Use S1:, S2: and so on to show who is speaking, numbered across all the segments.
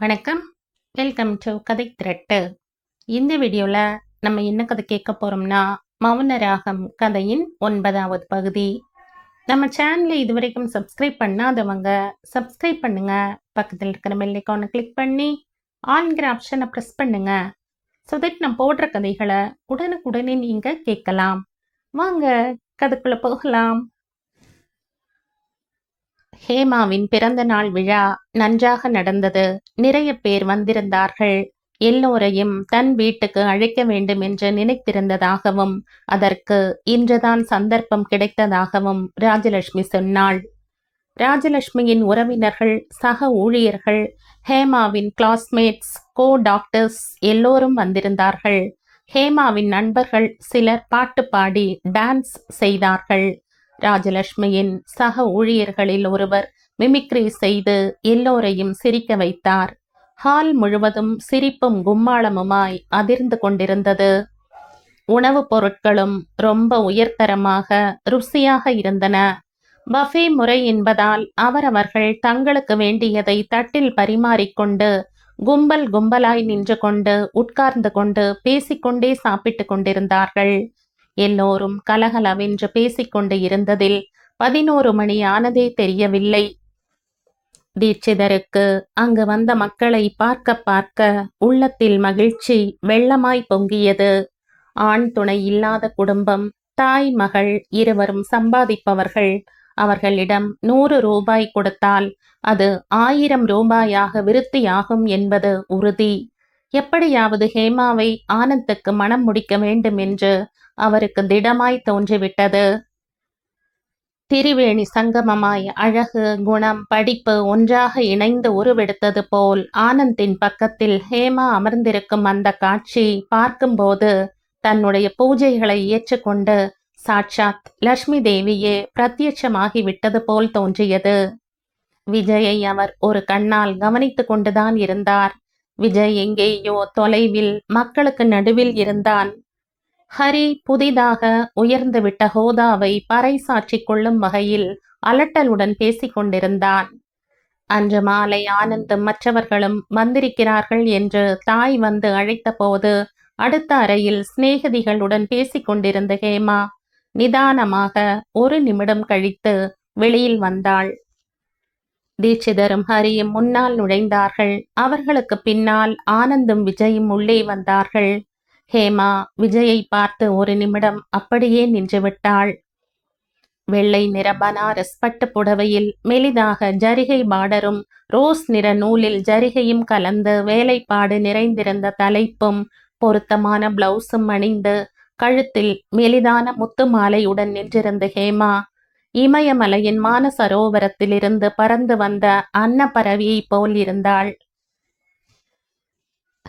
S1: வணக்கம். Welcome to கதை திரட்டு. இந்த வீடியோவில் நம்ம என்ன கதை கேட்க போகிறோம்னா, மௌன ராகம் கதையின் 9வது பகுதி. நம்ம சேனலை இதுவரைக்கும் சப்ஸ்கிரைப் பண்ணாதவங்க சப்ஸ்கிரைப் பண்ணுங்க. பக்கத்தில் இருக்கிற பெல் ஐகானை கிளிக் பண்ணி ஆல்ங்கிற ஆப்ஷனை ப்ரெஸ் பண்ணுங்க. ஸோ தட் நான் போடுற கதைகளை உடனுக்குடனே நீங்கள் கேட்கலாம். வாங்க கதைக்குள்ளே போகலாம். ஹேமாவின் பிறந்த நாள் விழா நன்றாக நடந்தது. நிறைய பேர் வந்திருந்தார்கள். எல்லோரையும் தன் வீட்டுக்கு அழைக்க வேண்டும் என்று நினைத்திருந்ததாகவும் அதற்கு இன்றுதான் சந்தர்ப்பம் கிடைத்ததாகவும் ராஜலட்சுமி சொன்னாள். ராஜலட்சுமியின் உறவினர்கள், சக ஊழியர்கள், ஹேமாவின் கிளாஸ்மேட்ஸ், கோ டாக்டர்ஸ் எல்லோரும் வந்திருந்தார்கள். ஹேமாவின் நண்பர்கள் சிலர் பாட்டு பாடி டான்ஸ் செய்தார்கள். ராஜலட்சுமியின் சக ஊழியர்களில் ஒருவர் மிமிக்ரி செய்து எல்லோரையும் சிரிக்க வைத்தார். ஹால் முழுவதும் சிரிப்பும் கும்மாளமுமாய் அதிர்ந்து கொண்டிருந்தது. உணவுப் பொருட்களும் ரொம்ப உயர்தரமாக ருசியாக இருந்தன. பஃபே முறை என்பதால் அவரவர்கள் தங்களுக்கு வேண்டியதை தட்டில் பரிமாறிக்கொண்டு கும்பல் கும்பலாய் நின்று கொண்டு உட்கார்ந்து கொண்டு பேசிக்கொண்டே சாப்பிட்டு கொண்டிருந்தார்கள். எல்லோரும் கலகலவென்று பேசிக்கொண்டு இருந்ததில் 11 மணி ஆனதே தெரியவில்லை. தீட்சிதருக்கு அங்கு வந்த மக்களை பார்க்க பார்க்க உள்ளத்தில் மகிழ்ச்சி வெள்ளமாய் பொங்கியது. ஆண் துணை இல்லாத குடும்பம், தாய் மகள் இருவரும் சம்பாதிப்பவர்கள். அவர்களிடம் 100 ரூபாய் கொடுத்தால் அது 1000 ரூபாயாக விருத்தியாகும் என்பது உறுதி. எப்படியாவது ஹேமாவை ஆனந்துக்கு மனம் முடிக்க வேண்டும் என்று அவருக்கு திடமாய் தோன்றிவிட்டது. திரிவேணி சங்கமமாய் அழகு, குணம், படிப்பு ஒன்றாக இணைந்து உருவெடுத்தது போல் ஆனந்தின் பக்கத்தில் ஹேமா அமர்ந்திருக்கும் அந்த காட்சி பார்க்கும்போது தன்னுடைய பூஜைகளை ஏற்றுக்கொண்டு சாட்சாத் லட்சுமி தேவியே பிரத்யட்சமாகி விட்டது போல் தோன்றியது. விஜயை அவர் ஒரு கண்ணால் கவனித்து கொண்டுதான் இருந்தார். விஜய் எங்கேயோ தொலைவில் மக்களுக்கு நடுவில் இருந்தான். ஹரி புதிதாக உயர்ந்துவிட்ட ஹோதாவை பறைசாற்றிக் கொள்ளும் வகையில் அலட்டலுடன் பேசிக் கொண்டிருந்தான். அன்று மாலை ஆனந்தும் மற்றவர்களும் வந்திருக்கிறார்கள் என்று தாய் வந்து அழைத்த போது அடுத்த அறையில் சிநேகிதிகளுடன் பேசிக் கொண்டிருந்த ஹேமா நிதானமாக 1 நிமிடம் கழித்து வெளியில் வந்தாள். தீட்சிதரும் ஹரியும் முன்னால் நுழைந்தார்கள். அவர்களுக்கு பின்னால் ஆனந்தும் விஜயும் உள்ளே வந்தார்கள். ஹேமா விஜயை பார்த்து 1 நிமிடம் அப்படியே நின்றுவிட்டாள். வெள்ளை நிற பனாரஸ் பட்டு புடவையில் மெலிதாக ஜரிகை பார்டரும் ரோஸ் நிற நூலில் ஜரிகையும் கலந்து வேலைப்பாடு நிறைந்திருந்த தலைப்பும் பொருத்தமான பிளவுஸும் அணிந்து கழுத்தில் மெலிதான முத்து மாலையுடன் நின்றிருந்த ஹேமா இமயமலையின் மானசரோவரத்திலிருந்து பறந்து வந்த அன்னப்பறவையை போல் இருந்தாள்.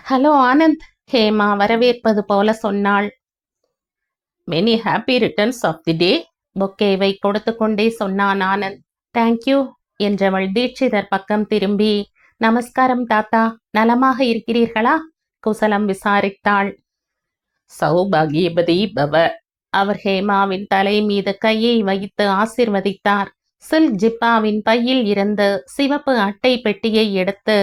S1: ஹலோ ஆனந்த், ஹேமா வரவேற்பது போல சொன்னாள். Many happy returns of the day, பொக்கேவை கொடுத்து கொண்டே சொன்னான் ஆனந்த். தேங்க்யூ என்றவள் தீட்சிதர் பக்கம் திரும்பி, நமஸ்காரம் தாத்தா, நலமாக இருக்கிறீர்களா? குசலம் விசாரித்தாள். சௌபாகியபதி பவ. அவர் ஹேமாவின் தலை மீது கையை வைத்து ஆசிர்வதித்தார். சில்க் ஜிப்பாவின் பையில் இருந்து சிவப்பு அட்டை பெட்டியை எடுத்து,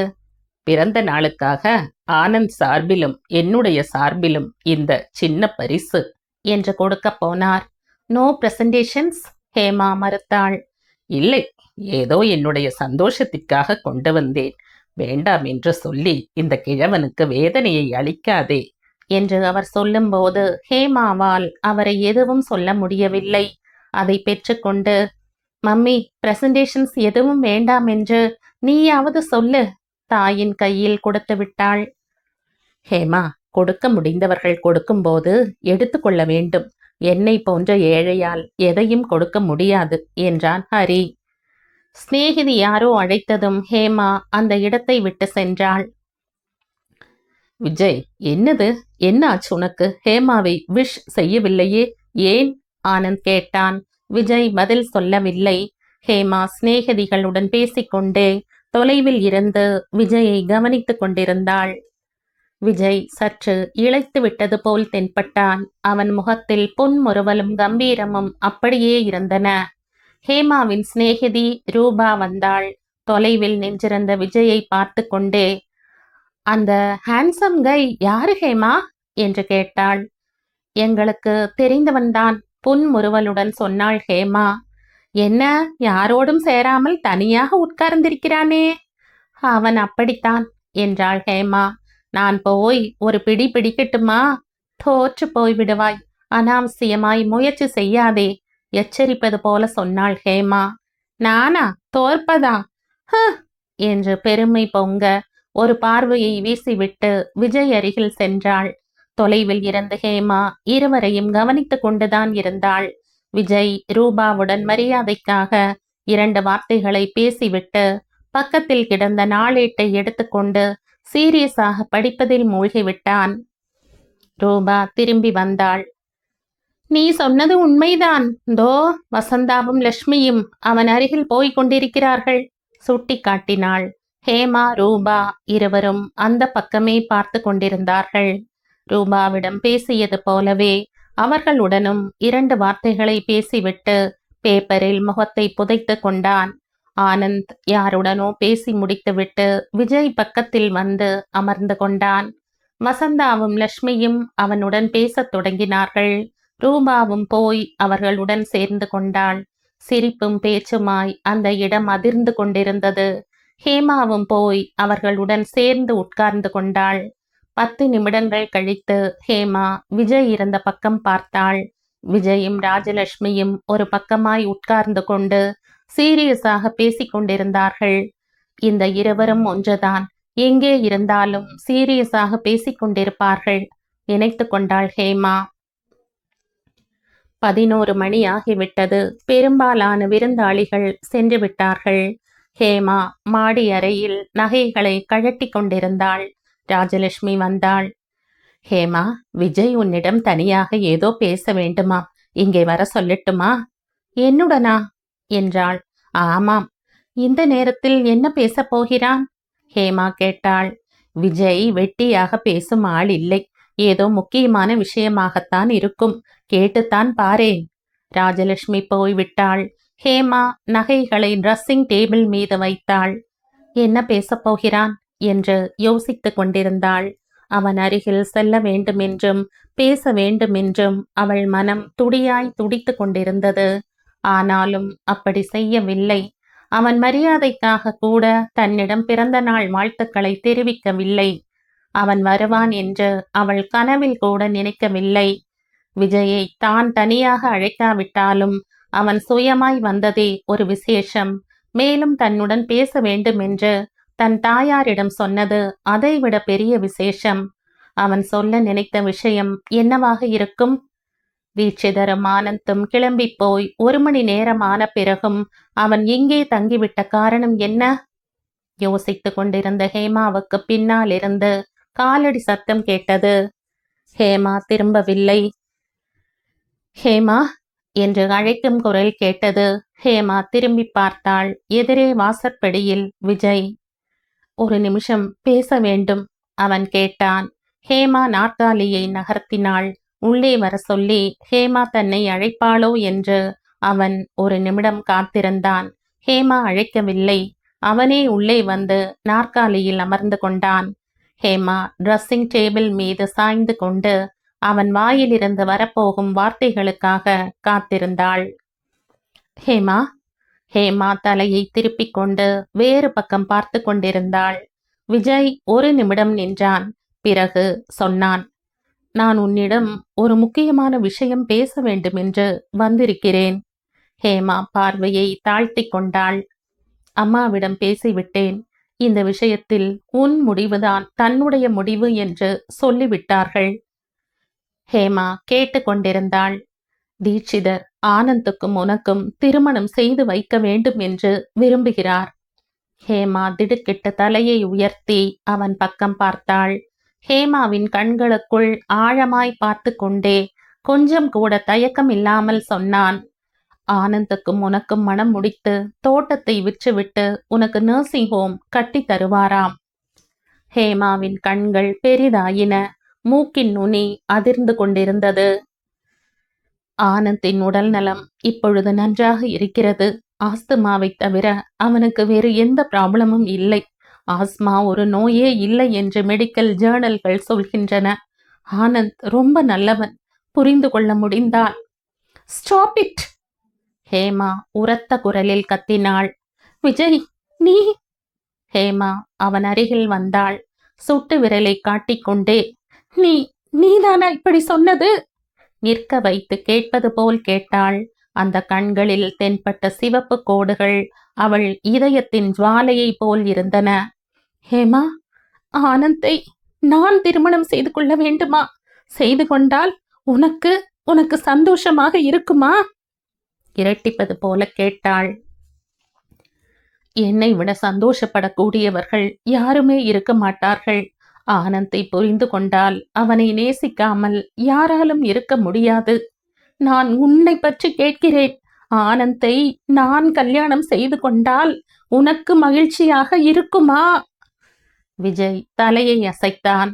S1: பிறந்த நாளுக்காக ஆனந்த் சார்பிலும் என்னுடைய சார்பிலும் இந்த சின்ன பரிசு என்று கொடுக்க போனார். நோ பிரசன்டேஷன்ஸ், ஹேமா மறுத்தாள். இல்லை, ஏதோ என்னுடைய சந்தோஷத்திற்காக கொண்டு வந்தேன். வேண்டாம் என்று சொல்லி இந்த கிழவனுக்கு வேதனையை அளிக்காதே என்று அவர் சொல்லும்போது ஹேமாவால் அவரை எதுவும் சொல்ல முடியவில்லை. அதை பெற்றுக்கொண்டு, மம்மி பிரசன்டேஷன்ஸ் எதுவும் வேண்டாம் என்று நீயாவது சொல்லு, தாயின் கையில் கொடுத்து விட்டாள். ஹேமா, கொடுக்க முடிந்தவர்கள் கொடுக்கும்போது எடுத்துக்கொள்ள வேண்டும். என்னை போன்ற ஏழையால் எதையும் கொடுக்க முடியாது என்றான் ஹரி. சிநேகிதி யாரோ அழைத்ததும் ஹேமா அந்த இடத்தை விட்டு சென்றாள். விஜய், என்னது, என்ன ஆச்சு உனக்கு? ஹேமாவை விஷ் செய்யவில்லையே, ஏன்? ஆனந்த் கேட்டான். விஜய் பதில் சொல்லவில்லை. ஹேமா சிநேகிதிகளுடன் பேசிக்கொண்டே தொலைவில் இருந்து விஜயை கவனித்துக் கொண்டிருந்தாள். விஜய் சற்று இளைத்து விட்டது போல் தென்பட்டான். அவன் முகத்தில் புன்முறுவலும் கம்பீரமும் அப்படியே இருந்தன. ஹேமாவின் சிநேகிதி ரூபா வந்தாள். தொலைவில் நின்றிருந்த விஜயை பார்த்து கொண்டே, அந்த ஹேண்ட்ஸம் கை யாரு ஹேமா என்று கேட்டாள். எங்களுக்கு தெரிந்தவன்தான், புன்முறுவலுடன் சொன்னாள் ஹேமா. என்ன, யாரோடும் சேராமல் தனியாக உட்கார்ந்திருக்கிறானே? அவன் அப்படித்தான் என்றாள் ஹேமா. நான் போய் ஒரு பிடி பிடிக்கட்டுமா? தோற்று போய் விடுவாய். அனாவசியமாய் முயற்சி செய்யாதே, எச்சரிப்பது போல சொன்னாள் ஹேமா. நானா தோற்பதா? ஹ என்று பெருமை பொங்க ஒரு பார்வையை வீசிவிட்டு விஜய் அருகில் சென்றாள். தொலைவில் இருந்த ஹேமா இருவரையும் கவனித்துக் கொண்டுதான் இருந்தாள். விஜய் ரூபாவுடன் மரியாதைக்காக 2 வார்த்தைகளை பேசிவிட்டு பக்கத்தில் கிடந்த நாளேட்டை எடுத்துக்கொண்டு சீரியஸாக படிப்பதில் மூழ்கிவிட்டான். ரூபா திரும்பி வந்தாள். நீ சொன்னது உண்மைதான். தோ வசந்தாவும் லட்சுமியும் அவன் அருகில் போய்க் கொண்டிருக்கிறார்கள் சுட்டி காட்டினாள். ஹேமா ரூபா இருவரும் அந்த பக்கமே பார்த்து கொண்டிருந்தார்கள். ரூபாவிடம் பேசியது போலவே அவர்களுடனும் 2 வார்த்தைகளை பேசிவிட்டு பேப்பரில் முகத்தை புதைத்து கொண்டான். ஆனந்த் யாருடனோ பேசி முடித்துவிட்டு விஜய் பக்கத்தில் வந்து அமர்ந்து கொண்டான். வசந்தாவும் லட்சுமியும் அவனுடன் பேசத் தொடங்கினார்கள். ரூபாவும் போய் அவர்களுடன் சேர்ந்து கொண்டாள். சிரிப்பும் பேச்சுமாய் அந்த இடம் அதிர்ந்து கொண்டிருந்தது. ஹேமாவும் போய் அவர்களுடன் சேர்ந்து உட்கார்ந்து கொண்டாள். 10 நிமிடங்கள் கழித்து ஹேமா விஜய் இருந்த பக்கம் பார்த்தாள். விஜயும் ராஜலட்சுமியும் ஒரு பக்கமாய் உட்கார்ந்து கொண்டு சீரியஸாக பேசிக் கொண்டிருந்தார்கள். இந்த இருவரும் ஒன்றுதான், எங்கே இருந்தாலும் சீரியஸாக பேசிக் கொண்டிருப்பார்கள் நினைத்து கொண்டாள் ஹேமா. 11 மணி ஆகிவிட்டது. பெரும்பாலான விருந்தாளிகள் சென்று விட்டார்கள். ஹேமா மாடி அறையில் நகைகளை கழட்டி கொண்டிருந்தாள். ராஜலட்சுமி வந்தாள். ஹேமா, விஜய் உன்னிடம் தனியாக ஏதோ பேச வேண்டுமா? இங்கே வர சொல்லட்டுமா? என்னுடனா என்றாள். ஆமாம். இந்த நேரத்தில் என்ன பேசப் போகிறான்? ஹேமா கேட்டாள். விஜய் வெட்டியாக பேசும் ஆள் இல்லை. ஏதோ முக்கியமான விஷயமாகத்தான் இருக்கும். கேட்டுத்தான் பாரேன். ராஜலட்சுமி போய்விட்டாள். ஹேமா நகைகளை ட்ரெஸ்ஸிங் டேபிள் மீது வைத்தாள். என்ன பேசப் போகிறான் என்று யோசித்துக் கொண்டிருந்தாள். அவன் அருகில் செல்ல வேண்டுமென்றும் பேச வேண்டுமென்றும் அவள் மனம் துடியாய் துடித்து கொண்டிருந்தது. ஆனாலும் அப்படி செய்யவில்லை. அவன் மரியாதைக்காக கூட தன்னிடம் பிறந்த நாள் வாழ்த்துக்களை தெரிவிக்கவில்லை. அவன் வருவான் என்று அவள் கனவில் கூட நினைக்கவில்லை. விஜயை தான் தனியாக அழைக்காவிட்டாலும் அவன் சுயமாய் வந்ததே ஒரு விசேஷம். மேலும் தன்னுடன் பேச வேண்டும் என்று தன் தாயாரிடம் சொன்னது அதைவிட பெரிய விசேஷம். அவன் சொல்ல நினைத்த விஷயம் என்னவாக இருக்கும்? தீட்சிதரும் ஆனந்தும் கிளம்பி போய் 1 மணி நேரம் ஆன பிறகும் அவன் இங்கே தங்கிவிட்ட காரணம் என்ன? யோசித்துக் கொண்டிருந்த ஹேமாவுக்கு பின்னால் இருந்து காலடி சத்தம் கேட்டது. ஹேமா திரும்பவில்லை. ஹேமா என்று அழைக்கும் குரல் கேட்டது. ஹேமா திரும்பி பார்த்தாள். எதிரே வாசற்படியில் விஜய். 1 நிமிஷம் பேச வேண்டும் அவன் கேட்டான். ஹேமா நாற்காலியை நகர்த்தினாள். உள்ளே வர சொல்லி ஹேமா தன்னை அழைப்பாளோ என்று அவன் 1 நிமிடம் காத்திருந்தான். ஹேமா அழைக்கவில்லை. அவனே உள்ளே வந்து நாற்காலியில் அமர்ந்து கொண்டான். ஹேமா ட்ரெஸ்ஸிங் டேபிள் மீது சாய்ந்து கொண்டு அவன் வாயிலிருந்து வரப்போகும் வார்த்தைகளுக்காக காத்திருந்தாள். ஹேமா. ஹேமா தலையை திருப்பிக் கொண்டு வேறு பக்கம் பார்த்து கொண்டிருந்தாள். விஜய் 1 நிமிடம் நின்றான். பிறகு சொன்னான். நான் உன்னிடம் ஒரு முக்கியமான விஷயம் பேச வேண்டும் என்று வந்திருக்கிறேன். ஹேமா பார்வையை தாழ்த்தி கொண்டாள். அம்மாவிடம் பேசிவிட்டேன். இந்த விஷயத்தில் உன் முடிவுதான் தன்னுடைய முடிவு என்று சொல்லிவிட்டார்கள். ஹேமா கேட்டு கொண்டிருந்தாள். தீட்சிதர் ஆனந்துக்கும் உனக்கும் திருமணம் செய்து வைக்க வேண்டும் என்று விரும்புகிறார். ஹேமா திடுக்கிட்டு தலையை உயர்த்தி அவன் பக்கம் பார்த்தாள். ஹேமாவின் கண்களுக்குள் ஆழமாய் பார்த்து கொண்டே கொஞ்சம் கூட தயக்கம் இல்லாமல் சொன்னான். ஆனந்துக்கும் உனக்கும் மனம் முடித்து தோட்டத்தை விற்றுவிட்டு உனக்கு நர்சிங் ஹோம் கட்டி தருவாராம். ஹேமாவின் கண்கள் பெரிதாயின. மூக்கின் நுனி அதிர்ந்து கொண்டிருந்தது. ஆனந்தின் உடல் நலம் இப்பொழுது நன்றாக இருக்கிறது. ஆஸ்துமாவை தவிர அவனுக்கு வேறு எந்த ப்ராப்ளமும் இல்லை. ஆஸ்மா ஒரு நோயே இல்லை என்று மெடிக்கல் ஜேர்னல்கள் சொல்கின்றன. ஆனந்த் ரொம்ப நல்லவன், புரிந்து கொள்ள முடிந்தால். Stop it! ஹேமா உரத்த குரலில் கத்தினாள். விஜய், நீ... ஹேமா அவன் அருகில் வந்தாள். சுட்டு விரலை காட்டிக்கொண்டே, நீ நீதானா இப்படி சொன்னது? நிற்க வைத்து கேட்பது போல் கேட்டாள். அந்த கண்களில் தென்பட்ட சிவப்பு கோடுகள் அவள் இதயத்தின் ஜுவாலையை போல் இருந்தன. ஹேமா, ஆனந்தை நான் திருமணம் செய்து கொள்ள வேண்டுமா? செய்து கொண்டால் உனக்கு உனக்கு சந்தோஷமாக இருக்குமா? இரட்டிப்பது போல கேட்டாள். என்னை விட சந்தோஷப்படக்கூடியவர்கள் யாருமே இருக்க மாட்டார்கள். ஆனந்தை புரிந்து கொண்டால் அவனை நேசிக்காமல் யாராலும் இருக்க முடியாது. நான் உன்னை பற்றி கேட்கிறேன். ஆனந்தை நான் கல்யாணம் செய்து கொண்டால் உனக்கு மகிழ்ச்சியாக இருக்குமா? விஜய் தலையை அசைத்தான்.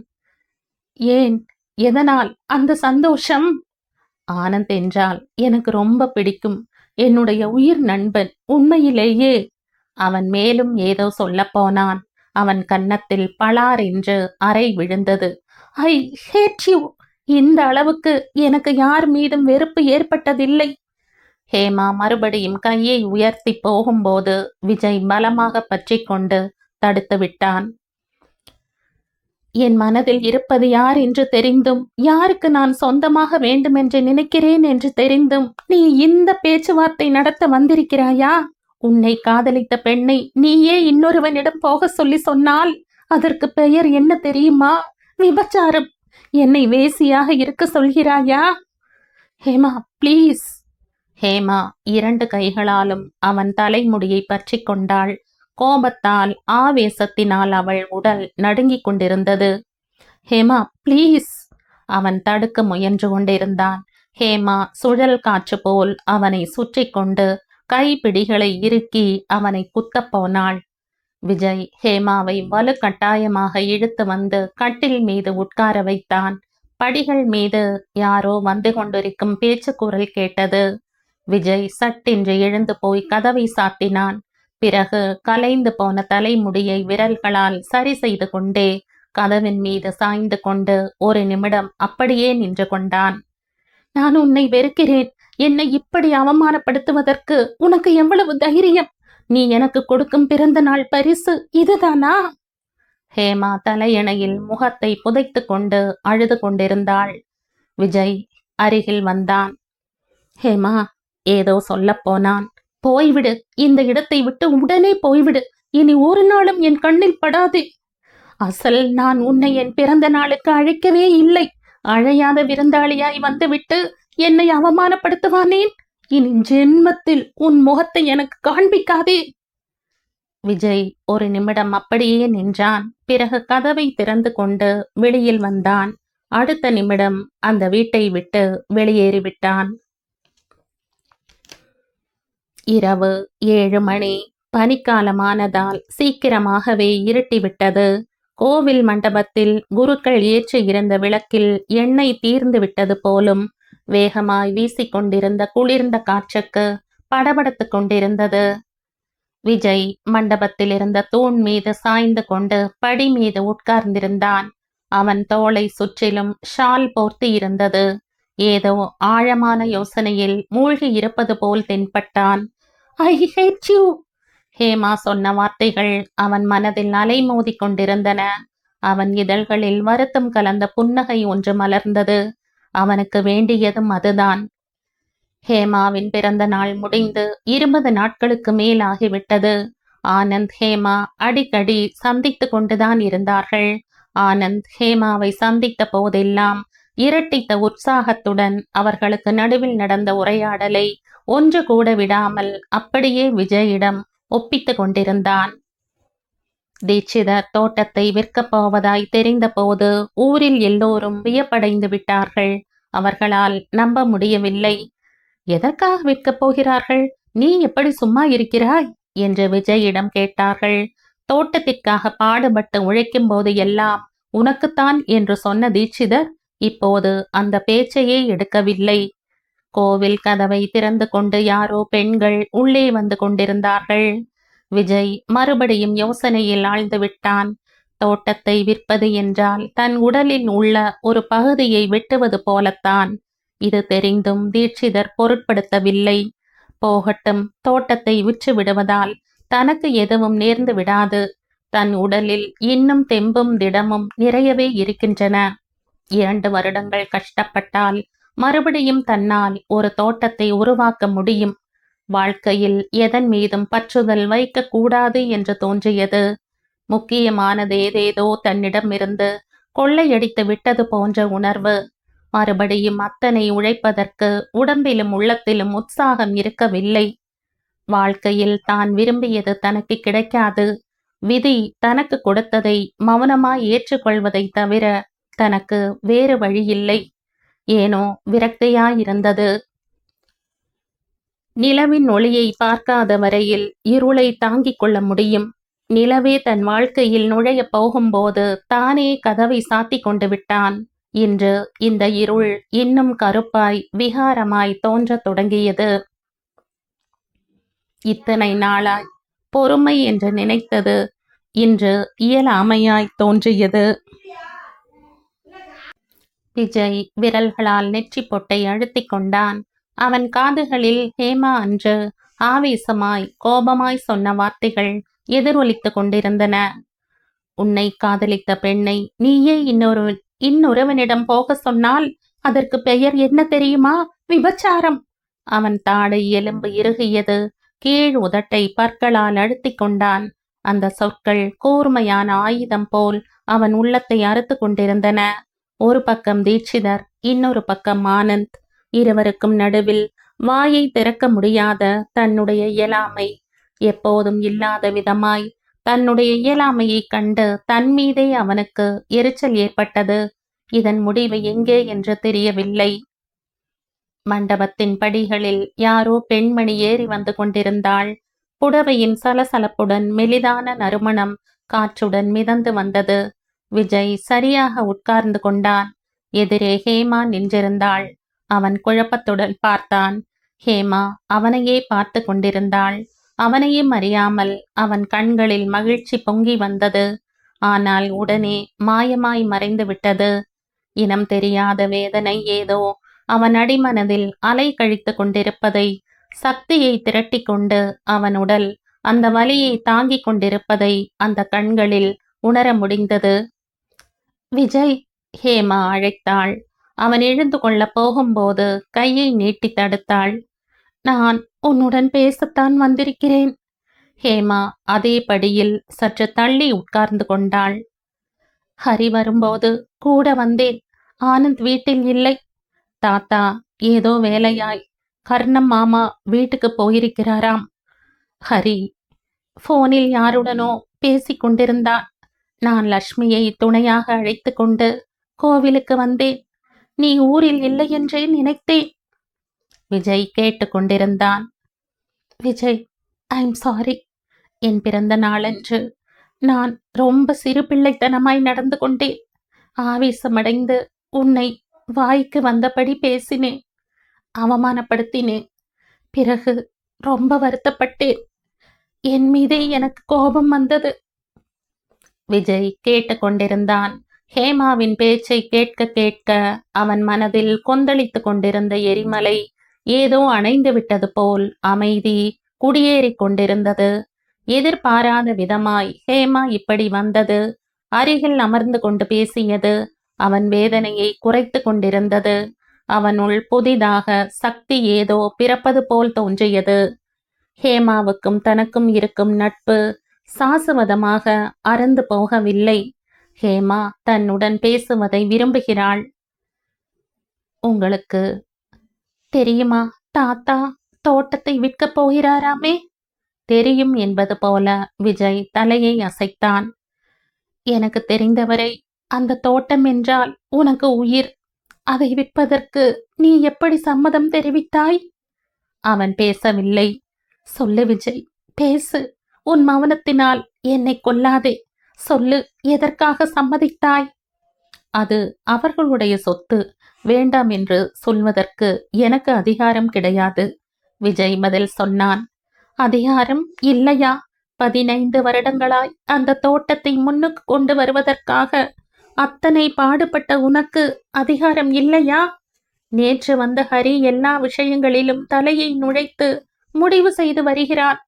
S1: ஏன், எதனால் அந்த சந்தோஷம்? ஆனந்த் என்றால் எனக்கு ரொம்ப பிடிக்கும். என்னுடைய உயிர் நண்பன். உண்மையிலேயே. அவன் மேலும் ஏதோ சொல்ல போனான். அவன் கன்னத்தில் பளார் என்று அறை விழுந்தது. ஐ ஹேட் யூ! இந்த அளவுக்கு எனக்கு யார் மீதும் வெறுப்பு ஏற்பட்டதில்லை. ஹேமா மறுபடியும் கையை உயர்த்தி போகும்போது விஜய் பலமாக பற்றி கொண்டு தடுத்து விட்டான். என் மனதில் இருப்பது யார் என்று தெரிந்தும், யாருக்கு நான் சொந்தமாக வேண்டுமென்று நினைக்கிறேன் என்று தெரிந்தும் நீ இந்த பேச்சுவார்த்தை நடத்த வந்திருக்கிறாயா? உன்னை காதலித்த பெண்ணை நீயே இன்னொருவனிடம் போக சொல்லி சொன்னால் அதற்கு பெயர் என்ன தெரியுமா? விபச்சாரம். என்னை வேசியாக இருக்க சொல்கிறாயா? ஹேமா, ப்ளீஸ். ஹேமா இரண்டு கைகளாலும் அவன் தலைமுடியை பற்றி கொண்டாள். கோபத்தால் ஆவேசத்தினால் அவள் உடல் நடுங்கிக் கொண்டிருந்தது. ஹேமா, ப்ளீஸ். அவன் தடுக்க முயன்று கொண்டிருந்தான். ஹேமா சுழல் காற்று போல் அவனை சுற்றி கொண்டு கைப்பிடிகளை இறுக்கி அவனை குத்தப் போனாள். விஜய் ஹேமாவை வலுக்கட்டாயமாக இழுத்து வந்து கட்டில் மீது உட்கார வைத்தான். படிகள் மீது யாரோ வந்து கொண்டிருக்கும் பேச்சு குரல் கேட்டது. விஜய் சட்டென்று எழுந்து போய் கதவை சாத்தினான். பிறகு கலைந்து போன தலைமுடியை விரல்களால் சரி செய்து கொண்டே கதவின் மீது சாய்ந்து கொண்டு ஒரு நிமிடம் அப்படியே நின்று கொண்டான். நான் உன்னை வெறுக்கிறேன். என்னை இப்படி அவமானப்படுத்துவதற்கு உனக்கு எவ்வளவு தைரியம்? நீ எனக்கு கொடுக்கும் பிறந்த நாள் பரிசு இதுதானா? ஹேமா தலையணையில் முகத்தை புதைத்து கொண்டு அழுது கொண்டிருந்தாள். விஜய் அருகில் வந்தான். ஹேமா, ஏதோ சொல்ல போனான். போய்விடு, இந்த இடத்தை விட்டு உடனே போய்விடு. இனி ஒரு நாளும் என் கண்ணில் படாதே. அசல் நான் உன்னை என் பிறந்த நாளுக்கு அழைக்கவே இல்லை. அழையாத விருந்தாளியாய் வந்துவிட்டு என்னை அவமானப்படுத்துவானேன்? இனி ஜென்மத்தில் உன் முகத்தை எனக்கு காண்பிக்காதே. விஜய் ஒரு நிமிடம் அப்படியே நின்றான். பிறகு கதவை திறந்து கொண்டு வெளியில் வந்தான். அடுத்த நிமிடம் அந்த வீட்டை விட்டு வெளியேறிவிட்டான். இரவு 7 மணி. பனிக்காலமானதால் சீக்கிரமாகவே இருட்டிவிட்டது. கோவில் மண்டபத்தில் குருக்கள் ஏற்றி இருந்த விளக்கில் எண்ணெய் தீர்ந்து விட்டது போலும். வேகமாய் வீசிக்கொண்டிருந்த குளிர்ந்த காற்றுக்கு படபடத்து கொண்டிருந்தது. விஜய் மண்டபத்தில் இருந்த தூண் மீது சாய்ந்து கொண்டு படி மீது உட்கார்ந்திருந்தான். அவன் தோளை சுற்றிலும் ஷால் போர்த்தி இருந்தது. ஏதோ ஆழமான யோசனையில் மூழ்கி இருப்பது போல் தென்பட்டான். ஐ ஹேட் யூ! ஹேமா சொன்ன வார்த்தைகள் அவன் மனதில் அலைமோதி கொண்டிருந்தன. அவன் இதழ்களில் வருத்தம் கலந்த புன்னகை ஒன்று மலர்ந்தது. அவனுக்கு வேண்டியதும் அதுதான். ஹேமாவின் பிறந்த நாள் முடிந்து 20 நாட்களுக்கு மேல் ஆகிவிட்டது. ஆனந்த் ஹேமா அடிக்கடி சந்தித்து கொண்டுதான் இருந்தார்கள். ஆனந்த் ஹேமாவை சந்தித்த போதெல்லாம் இரட்டித்த உற்சாகத்துடன் அவர்களுக்கு நடுவில் நடந்த உரையாடலை ஒன்று கூட விடாமல் அப்படியே விஜயிடம் ஒப்பித்து கொண்டிருந்தான். தீட்சிதர் தோட்டத்தை விற்கப் போவதாய் தெரிந்தபோது ஊரில் எல்லோரும் வியப்படைந்து விட்டார்கள். அவர்களால் நம்ப முடியவில்லை. எதற்காக விற்கப் போகிறார்கள்? நீ எப்படி சும்மா இருக்கிறாய் என்று விஜயிடம் கேட்டார்கள். தோட்டத்திற்காக பாடுபட்டு உழைக்கும் போது எல்லாம் உனக்குத்தான் என்று சொன்ன தீட்சிதர் இப்போது அந்த பேச்சையே எடுக்கவில்லை. கோவில் கதவை திறந்து கொண்டு யாரோ பெண்கள் உள்ளே வந்து கொண்டிருந்தார்கள். விஜய் மறுபடியும் யோசனையில் ஆழ்ந்து விட்டான். தோட்டத்தை விற்பது என்றால் தன் உடலில் உள்ள ஒரு பகுதியை வெட்டுவது போலத்தான். இது தெரிந்தும் தீட்சிதர் பொருட்படுத்தவில்லை. போகட்டும், தோட்டத்தை விற்று விடுவதால் தனக்கு எதுவும் நேர்ந்து விடாது. தன் உடலில் இன்னும் தெம்பும் திடமும் நிறையவே இருக்கின்றன. 2 வருடங்கள் கஷ்டப்பட்டால் மறுபடியும் தன்னால் ஒரு தோட்டத்தை உருவாக்க முடியும். வாழ்க்கையில் எதன் மீதும் பற்றுதல் வைக்க கூடாது என்று தோன்றியது. முக்கியமானது ஏதேதோ தன்னிடமிருந்து கொள்ளையடித்து விட்டது போன்ற உணர்வு. மறுபடியும் அத்தனை உழைப்பதற்கு உடம்பிலும் உள்ளத்திலும் உற்சாகம் இருக்கவில்லை. வாழ்க்கையில் தான் விரும்பியது தனக்கு கிடைக்காது. விதி தனக்கு கொடுத்ததை மௌனமாய் ஏற்றுக்கொள்வதை தவிர தனக்கு வேறு வழியில்லை. ஏனோ விரக்தியாயிருந்தது. நிலவின் ஒளியை பார்க்காத வரையில் இருளை தாங்கிக் கொள்ள முடியும். நிலவே தன் வாழ்க்கையில் நுழைய போகும்போது தானே கதவை சாத்திக் கொண்டு விட்டான். இன்று இந்த இருள் இன்னும் கருப்பாய் விகாரமாய் தோன்றத் தொடங்கியது. இத்தனை நாளாய் பொறுமை என்று நினைத்தது இன்று இயலாமையாய் தோன்றியது. விஜய் விரல்களால் நெற்றி பொட்டை அழுத்திக் கொண்டான். அவன் காதுகளில் ஹேமா அன்று ஆவேசமாய் கோபமாய் சொன்ன வார்த்தைகள் எதிரொலித்துக் கொண்டிருந்தன. உன்னை காதலித்த பெண்ணை நீயே இன்னொருவனிடம் போக சொன்னால் அதற்கு பெயர் என்ன தெரியுமா? விபச்சாரம். அவன் தாடை எலும்பு இறுகியது. கீழ் உதட்டை பற்களால் அழுத்திக் கொண்டான். அந்த சொற்கள் கூர்மையான ஆயுதம் போல் அவன் உள்ளத்தை அறுத்து கொண்டிருந்தன. ஒரு பக்கம் தீட்சிதர், இன்னொரு பக்கம் ஆனந்த். இருவருக்கும் நடுவில் வாயை திறக்க முடியாத தன்னுடைய இயலாமை. எப்போதும் இல்லாத விதமாய் தன்னுடைய இயலாமையை கண்டு தன் மீதே அவனுக்கு எரிச்சல் ஏற்பட்டது. இதன் முடிவு எங்கே என்று தெரியவில்லை. மண்டபத்தின் படிகளில் யாரோ பெண்மணி ஏறி வந்து கொண்டிருந்தாள். புடவையின் சலசலப்புடன் மெலிதான நறுமணம் காற்றுடன் மிதந்து வந்தது. விஜய் சரியாக உட்கார்ந்து கொண்டான். எதிரே ஹேமா நின்றிருந்தாள். அவன் குழப்பத்துடன் பார்த்தான். ஹேமா அவனையே பார்த்து கொண்டிருந்தாள். அவனையும் அறியாமல் அவன் கண்களில் மகிழ்ச்சி பொங்கி வந்தது. ஆனால் உடனே மாயமாய் மறைந்து விட்டது. இனம் தெரியாத வேதனை ஏதோ அவன் அடிமனதில் அலை கழித்து கொண்டிருப்பதை, சக்தியை திரட்டி கொண்டு அவன் உடல் அந்த வலியை தாங்கிக் கொண்டிருப்பதை அந்த கண்களில் உணர முடிந்தது. விஜய், ஹேமா அழைத்தாள். அவன் எழுந்து கொள்ள போகும்போது கையை நீட்டி தடுத்தாள். நான் உன்னுடன் பேசத்தான் வந்திருக்கிறேன். ஹேமா அதே படியில் சற்று தள்ளி உட்கார்ந்து கொண்டாள். ஹரி வரும்போது கூட வந்தேன். ஆனந்த் வீட்டில் இல்லை. தாத்தா ஏதோ வேலையாய் கர்ணம் மாமா வீட்டுக்கு போயிருக்கிறாராம். ஹரி போனில் யாருடனோ பேசிக் கொண்டிருந்தான். நான் லட்சுமியை துணையாக அழைத்து கொண்டு கோவிலுக்கு வந்தேன். நீ ஊரில் இல்லை என்றே நினைத்தேன். விஜய் கேட்டு கொண்டிருந்தான். Vijay, I'm sorry. என் பிறந்த நாளன்று நான் ரொம்ப சிறு பிள்ளைத்தனமாய் நடந்து கொண்டேன். ஆவேசமடைந்து உன்னை வாய்க்கு வந்தபடி பேசினேன், அவமானப்படுத்தினேன். பிறகு ரொம்ப வருத்தப்பட்டேன். என் மீதே எனக்கு கோபம் வந்தது. விஜய் கேட்டு கொண்டிருந்தான். ஹேமாவின் பேச்சை கேட்க கேட்க அவன் மனதில் கொந்தளித்து கொண்டிருந்த எரிமலை ஏதோ அணைந்து விட்டது போல் அமைதி குடியேறி கொண்டிருந்தது. எதிர்பாராத விதமாய் ஹேமா இப்படி வந்தது, அருகில் அமர்ந்து கொண்டு பேசியது அவன் வேதனையை குறைத்து கொண்டிருந்தது. அவனுள் புதிதாக சக்தி ஏதோ பிறப்பது போல் தோன்றியது. ஹேமாவுக்கும் தனக்கும் இருக்கும் நட்பு சாசுவதமாக அறந்து போகவில்லை. ஹேமா தன்னுடன் பேசுவதை விரும்புகிறாள். உங்களுக்கு தெரியுமா, தாத்தா தோட்டத்தை விற்கப் போகிறாராமே? தெரியும் என்பது போல விஜய் தலையை அசைத்தான். எனக்கு தெரிந்தவரை அந்த தோட்டம் என்றால் உனக்கு உயிர். அதை விற்பதற்கு நீ எப்படி சம்மதம் தெரிவித்தாய்? அவன் பேசவில்லை. சொல்லு விஜய், பேசு. உன் மௌனத்தினால் என்னை கொல்லாதே. சொல்லு, எதற்காக சம்மதித்தாய்? அது அவர்களுடைய சொத்து. வேண்டாம் என்று சொல்வதற்கு எனக்கு அதிகாரம் கிடையாது. விஜய் பதில் சொன்னான். அதிகாரம் இல்லையா? 15 வருடங்களாய் அந்த தோட்டத்தை முன்னுக்கு கொண்டு வருவதற்காக அத்தனை பாடுபட்ட உனக்கு அதிகாரம் இல்லையா? நேற்று வந்த ஹரி எல்லா விஷயங்களிலும் தலையை நுழைத்து முடிவு செய்து வருகிறான்.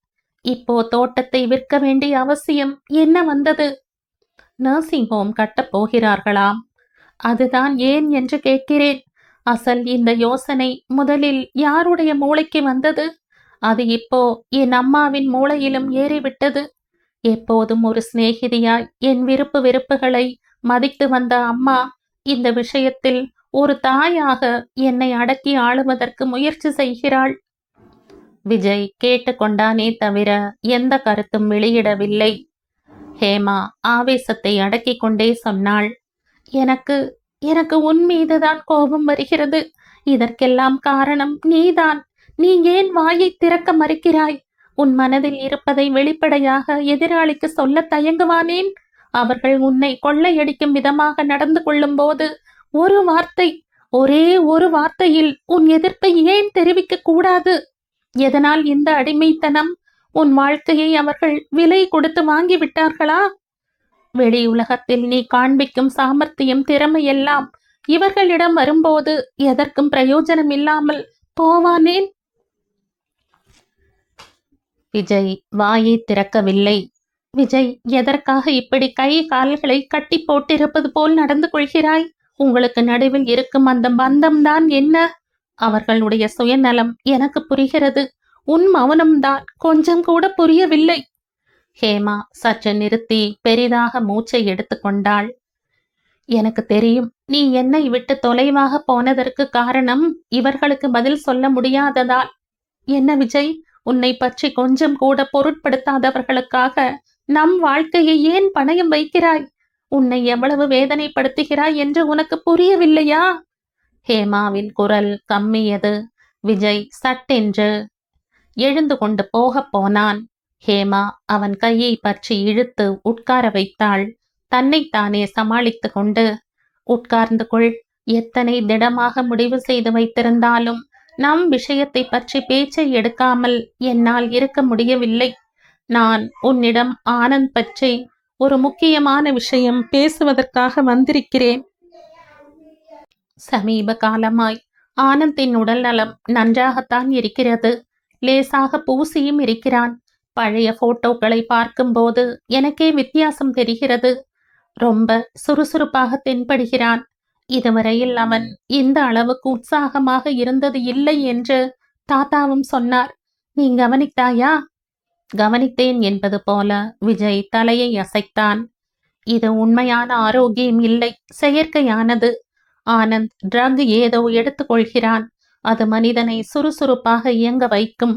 S1: இப்போ தோட்டத்தை விற்க வேண்டிய அவசியம் என்ன வந்தது? நர்சிங் ஹோம் கட்டப் போகிறார்களாம். அதுதான் ஏன் என்று கேட்கிறேன். அசல் இந்த யோசனை முதலில் யாருடைய மூளைக்கு வந்தது? அது இப்போ என் அம்மாவின் மூளையிலும் ஏறிவிட்டது. எப்போதும் ஒரு சிநேகிதியாய் என் விருப்பு வெறுப்புகளை மதித்து வந்த அம்மா இந்த விஷயத்தில் ஒரு தாயாக என்னை அடக்கி ஆளுவதற்கு முயற்சி செய்கிறாள். விஜய் கேட்டுக்கொண்டானே தவிர எந்த கருத்தும் வெளியிடவில்லை. ஹேமா ஆவேசத்தை அடக்கிக் கொண்டே சொன்னாள். எனக்கு எனக்கு உன் மீதுதான் கோபம் வருகிறது. இதற்கெல்லாம் காரணம் நீதான். நீ ஏன் வாயை திறக்க மறுக்கிறாய்? உன் மனதில் இருப்பதை வெளிப்படையாக எதிராளிக்கு சொல்ல தயங்குவானேன்? அவர்கள் உன்னை கொள்ளையடிக்கும் விதமாக நடந்து கொள்ளும் போது ஒரு வார்த்தை, ஒரே ஒரு வார்த்தையில் உன் எதிர்ப்பை ஏன் தெரிவிக்க கூடாது? எதனால் இந்த அடிமைத்தனம்? உன் வாழ்க்கையை அவர்கள் விலை கொடுத்து வாங்கி விட்டார்களா? வெளி உலகத்தில் நீ காண்பிக்கும் சாமர்த்தியம், திறமையெல்லாம் இவர்களிடம் வரும்போது எதற்கும் பிரயோஜனம் இல்லாமல் போவானேன்? விஜய் வாயை திறக்கவில்லை. விஜய், எதற்காக இப்படி கை கால்களை கட்டி போட்டிருப்பது போல் நடந்து கொள்கிறாய்? உங்களுக்கு நடுவில் இருக்கும் அந்த பந்தம்தான் என்ன? அவர்களுடைய சுயநலம் எனக்கு புரிகிறது. உன் மௌனம்தான் கொஞ்சம் கூட புரியவில்லை. ஹேமா சற்று நிறுத்தி பெரிதாக மூச்சை எடுத்துக்கொண்டாள். எனக்கு தெரியும், நீ என்னை விட்டு தொலைவாக போனதற்கு காரணம் இவர்களுக்கு பதில் சொல்ல முடியாததால். என்ன விஜய், உன்னை பற்றி கொஞ்சம் கூட பொருட்படுத்தாதவர்களுக்காக நம் வாழ்க்கையை ஏன் பணயம் வைக்கிறாய்? உன்னை எவ்வளவு வேதனைப்படுத்துகிறாய் என்று உனக்கு புரியவில்லையா? ஹேமாவின் குரல் கம்மியது. விஜய் சட்டென்று எழுந்து கொண்டு போகப் போனான். ஹேமா அவன் கையை பற்றி இழுத்து உட்கார வைத்தாள். தன்னைத்தானே சமாளித்து கொண்டு, உட்கார்ந்து கொள். எத்தனை திடமாக முடிவு செய்து வைத்திருந்தாலும் நம் விஷயத்தை பற்றி பேச்சை எடுக்காமல் என்னால் இருக்க முடியவில்லை. நான் உன்னிடம் ஆனந்த் பற்றி ஒரு முக்கியமான விஷயம் பேசுவதற்காக வந்திருக்கிறேன். சமீப காலமாய் ஆனந்தின் உடல் நலம் நன்றாகத்தான் இருக்கிறது. லேசாக பூசியும் இருக்கிறான். பழைய போட்டோக்களை பார்க்கும்போது எனக்கே வித்தியாசம் தெரிகிறது. ரொம்ப சுறுசுறுப்பாக தென்படுகிறான். இதுவரையில் அவன் இந்த அளவுக்கு உற்சாகமாக இருந்தது இல்லை என்று தாத்தாவும் சொன்னார். நீ கவனித்தாயா? கவனித்தேன் என்பது போல விஜய் தலையை அசைத்தான். இது உண்மையான ஆரோக்கியம் இல்லை, செயற்கையானது. ஆனந்த் ட்ரக் ஏதோ எடுத்துக்கொள்கிறான். அது மனிதனை சுறுசுறுப்பாக இயங்க வைக்கும்.